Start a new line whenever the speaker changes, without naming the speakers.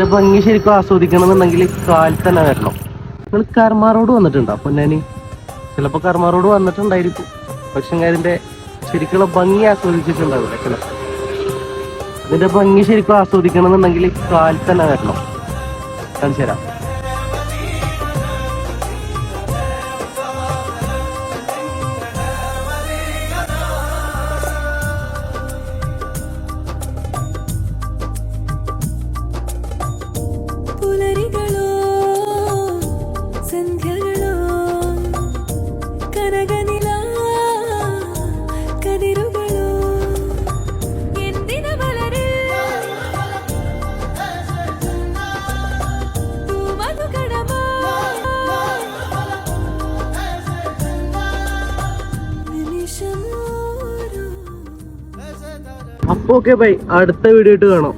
ഭംഗി ശരിക്കും ആസ്വദിക്കണമെന്നുണ്ടെങ്കിൽ കാലത്ത് തന്നെ വരണം. നിങ്ങൾ കർമ്മ റോഡ് വന്നിട്ടുണ്ടോ പൊന്നാനി? ചിലപ്പോൾ കർമ്മ റോഡ് വന്നിട്ടുണ്ടായിരിക്കും, പക്ഷെ അതിന്റെ ശരിക്കുള്ള ഭംഗി ആസ്വദിച്ചിട്ടുണ്ടാവില്ല ചിലപ്പോൾ. അതിന്റെ ഭംഗി ശരിക്കും ആസ്വദിക്കണമെന്നുണ്ടെങ്കിൽ കാലത്ത് തന്നെ വരണം. കാണിച്ചു തരാം. അപ്പൊ ഓക്കെ ബൈ, അടുത്ത വീഡിയോ ആയിട്ട് കാണാം.